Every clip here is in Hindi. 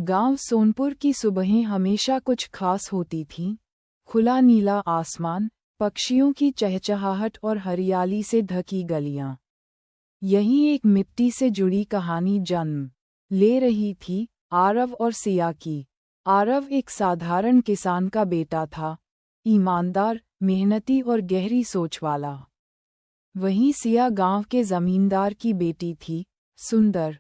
गांव सोनपुर की सुबहें हमेशा कुछ खास होती थीं। खुला नीला आसमान, पक्षियों की चहचहाहट और हरियाली से ढकी गलियां। यहीं एक मिट्टी से जुड़ी कहानी जन्म ले रही थी, आरव और सिया की। आरव एक साधारण किसान का बेटा था, ईमानदार, मेहनती और गहरी सोच वाला। वहीं सिया गांव के जमींदार की बेटी थी, सुंदर,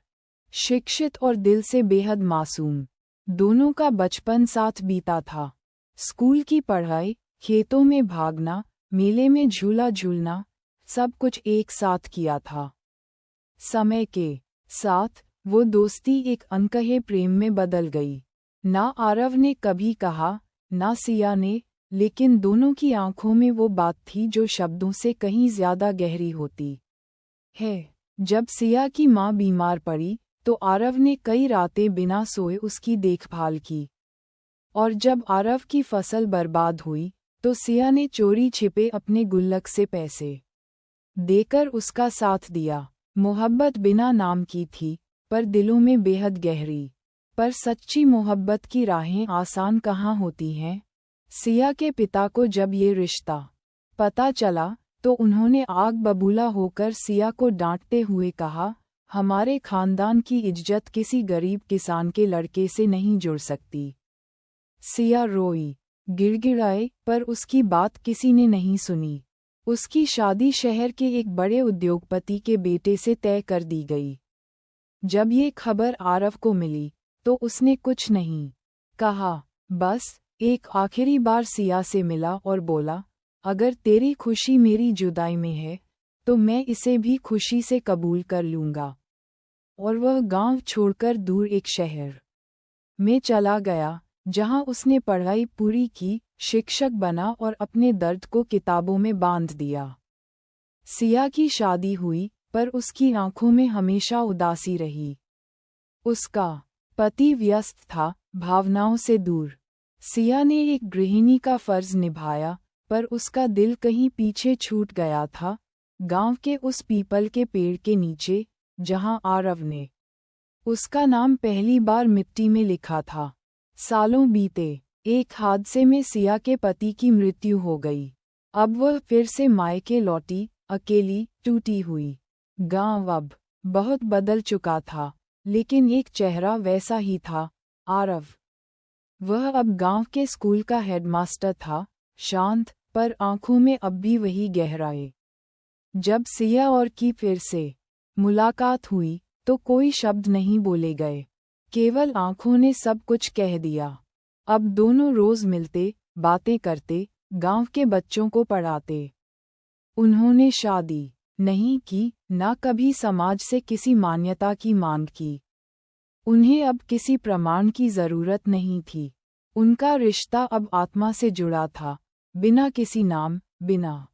शिक्षित और दिल से बेहद मासूम। दोनों का बचपन साथ बीता था। स्कूल की पढ़ाई, खेतों में भागना, मेले में झूला झूलना, सब कुछ एक साथ किया था। समय के साथ वो दोस्ती एक अनकहे प्रेम में बदल गई। ना आरव ने कभी कहा, ना सिया ने, लेकिन दोनों की आंखों में वो बात थी जो शब्दों से कहीं ज्यादा गहरी होती है। जब सिया की माँ बीमार पड़ी तो आरव ने कई रातें बिना सोए उसकी देखभाल की। और जब आरव की फसल बर्बाद हुई तो सिया ने चोरी छिपे अपने गुल्लक से पैसे देकर उसका साथ दिया। मोहब्बत बिना नाम की थी, पर दिलों में बेहद गहरी। पर सच्ची मोहब्बत की राहें आसान कहाँ होती हैं। सिया के पिता को जब ये रिश्ता पता चला तो उन्होंने आग बबूला होकर सिया को डांटते हुए कहा, हमारे खानदान की इज्जत किसी गरीब किसान के लड़के से नहीं जुड़ सकती। सिया रोई, गिड़गिड़ाए, पर उसकी बात किसी ने नहीं सुनी। उसकी शादी शहर के एक बड़े उद्योगपति के बेटे से तय कर दी गई। जब ये खबर आरव को मिली तो उसने कुछ नहीं कहा, बस एक आखिरी बार सिया से मिला और बोला, अगर तेरी खुशी मेरी जुदाई में है तो मैं इसे भी खुशी से कबूल कर लूँगा। और वह गांव छोड़कर दूर एक शहर में चला गया, जहां उसने पढ़ाई पूरी की, शिक्षक बना और अपने दर्द को किताबों में बांध दिया। सिया की शादी हुई, पर उसकी आंखों में हमेशा उदासी रही। उसका पति व्यस्त था, भावनाओं से दूर। सिया ने एक गृहिणी का फर्ज निभाया, पर उसका दिल कहीं पीछे छूट गया था, गांव के उस पीपल के पेड़ के नीचे, जहां आरव ने उसका नाम पहली बार मिट्टी में लिखा था। सालों बीते, एक हादसे में सिया के पति की मृत्यु हो गई। अब वह फिर से मायके लौटी, अकेली, टूटी हुई। गांव अब बहुत बदल चुका था, लेकिन एक चेहरा वैसा ही था, आरव। वह अब गांव के स्कूल का हेडमास्टर था, शांत, पर आंखों में अब भी वही गहराई। जब सिया और की फिर से मुलाकात हुई तो कोई शब्द नहीं बोले गए, केवल आंखों ने सब कुछ कह दिया। अब दोनों रोज मिलते, बातें करते, गांव के बच्चों को पढ़ाते। उन्होंने शादी नहीं की, ना कभी समाज से किसी मान्यता की मांग की। उन्हें अब किसी प्रमाण की जरूरत नहीं थी। उनका रिश्ता अब आत्मा से जुड़ा था, बिना किसी नाम, बिना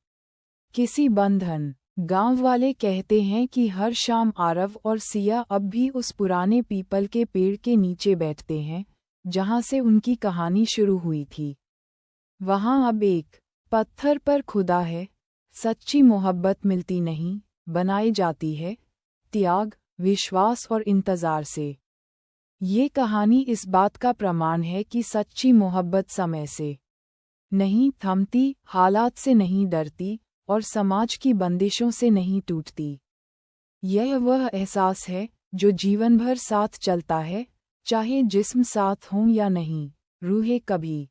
किसी बंधन। गांव वाले कहते हैं कि हर शाम आरव और सिया अब भी उस पुराने पीपल के पेड़ के नीचे बैठते हैं, जहां से उनकी कहानी शुरू हुई थी। वहां अब एक पत्थर पर खुदा है। सच्ची मोहब्बत मिलती नहीं, बनाई जाती है, त्याग, विश्वास और इंतजार से। ये कहानी इस बात का प्रमाण है कि सच्ची मोहब्बत समय से नहीं थमती, हालात से नहीं डरती और समाज की बंदिशों से नहीं टूटती। यह वह एहसास है जो जीवन भर साथ चलता है, चाहे जिस्म साथ हों या नहीं, रूहें कभी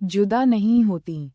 जुदा नहीं होती।